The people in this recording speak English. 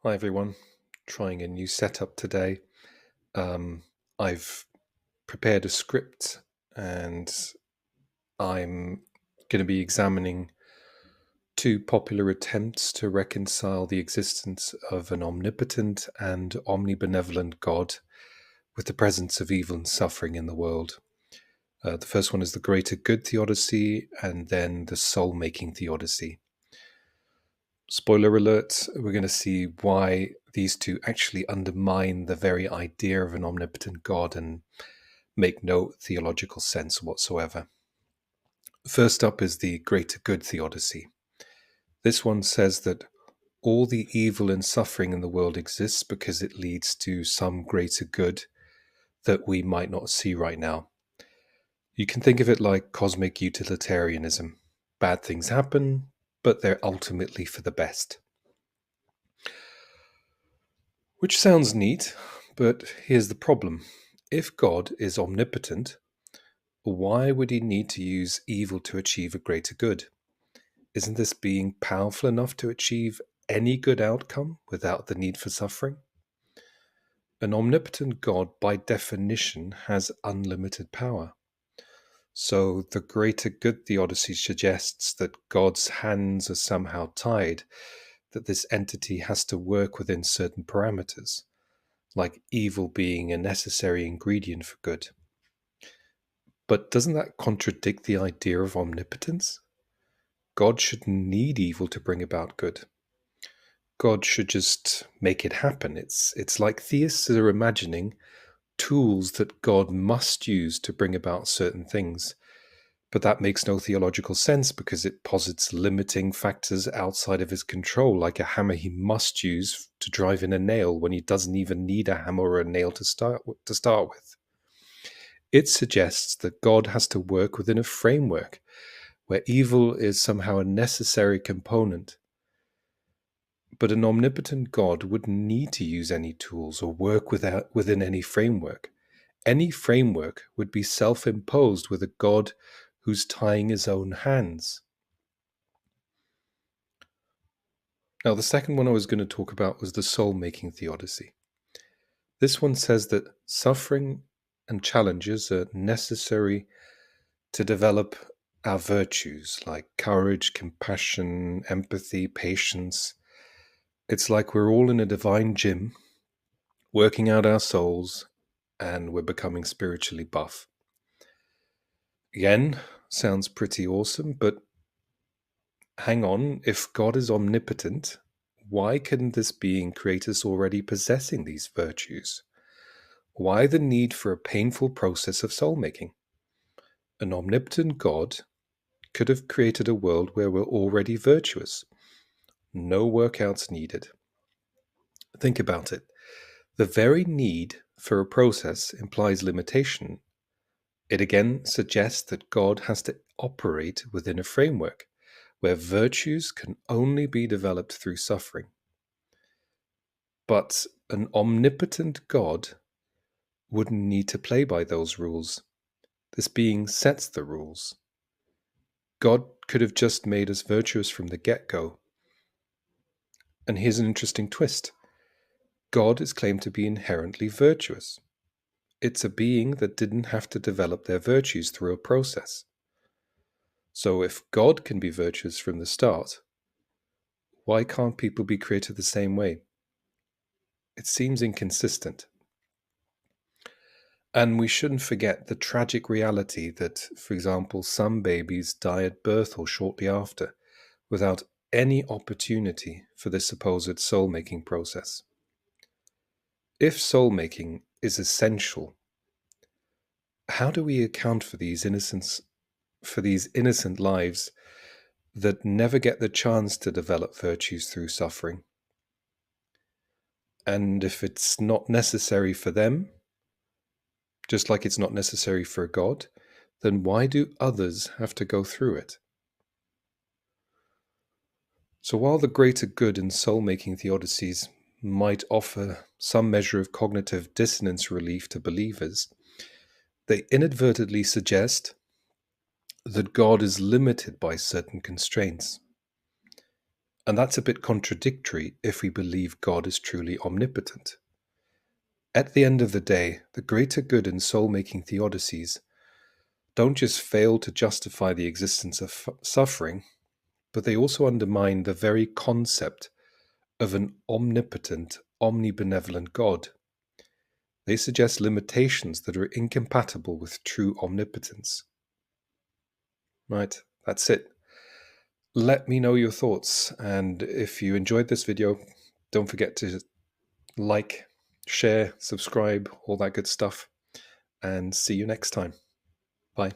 Hi everyone, trying a new setup today. I've prepared a script and I'm going to be examining two popular attempts to reconcile the existence of an omnipotent and omnibenevolent God with the presence of evil and suffering in the world. The first one is the greater good theodicy and then the soul-making theodicy. Spoiler alert, we're going to see why these two actually undermine the very idea of an omnipotent God and make no theological sense whatsoever. First up is the greater good theodicy. This one says that all the evil and suffering in the world exists because it leads to some greater good that we might not see right now. You can think of it like cosmic utilitarianism. Bad things happen, but they're ultimately for the best. Which sounds neat, but here's the problem. If God is omnipotent, why would he need to use evil to achieve a greater good? Isn't this being powerful enough to achieve any good outcome without the need for suffering? An omnipotent God, by definition, has unlimited power. So the greater good theodicy suggests that God's hands are somehow tied, that this entity has to work within certain parameters, like evil being a necessary ingredient for good. But doesn't that contradict the idea of omnipotence? God shouldn't need evil to bring about good. God should just make it happen. It's like theists are imagining tools that God must use to bring about certain things. But that makes no theological sense because it posits limiting factors outside of his control, like a hammer he must use to drive in a nail when he doesn't even need a hammer or a nail to start with. It suggests that God has to work within a framework where evil is somehow a necessary component. But an omnipotent God wouldn't need to use any tools or work within any framework. Any framework would be self-imposed with a God who's tying his own hands. Now, the second one I was going to talk about was the soul-making theodicy. This one says that suffering and challenges are necessary to develop our virtues like courage, compassion, empathy, patience. It's like we're all in a divine gym, working out our souls, and we're becoming spiritually buff. Again, sounds pretty awesome, but hang on, if God is omnipotent, why couldn't this being create us already possessing these virtues? Why the need for a painful process of soul making? An omnipotent God could have created a world where we're already virtuous. No workouts needed. Think about it. The very need for a process implies limitation. It again suggests that God has to operate within a framework where virtues can only be developed through suffering. But an omnipotent God wouldn't need to play by those rules. This being sets the rules. God could have just made us virtuous from the get-go. And here's an interesting twist. God is claimed to be inherently virtuous. It's a being that didn't have to develop their virtues through a process. So if God can be virtuous from the start, why can't people be created the same way? It seems inconsistent. And we shouldn't forget the tragic reality that, for example, some babies die at birth or shortly after without any opportunity for this supposed soul-making process. If soul-making is essential, how do we account for these innocent lives that never get the chance to develop virtues through suffering? And if it's not necessary for them, just like it's not necessary for God, then why do others have to go through it? So while the greater good and soul-making theodicies might offer some measure of cognitive dissonance relief to believers, they inadvertently suggest that God is limited by certain constraints. And that's a bit contradictory if we believe God is truly omnipotent. At the end of the day, the greater good and soul-making theodicies don't just fail to justify the existence of suffering, but they also undermine the very concept of an omnipotent, omnibenevolent God. They suggest limitations that are incompatible with true omnipotence. Right, that's it. Let me know your thoughts, and if you enjoyed this video, don't forget to like, share, subscribe, all that good stuff, and see you next time. Bye.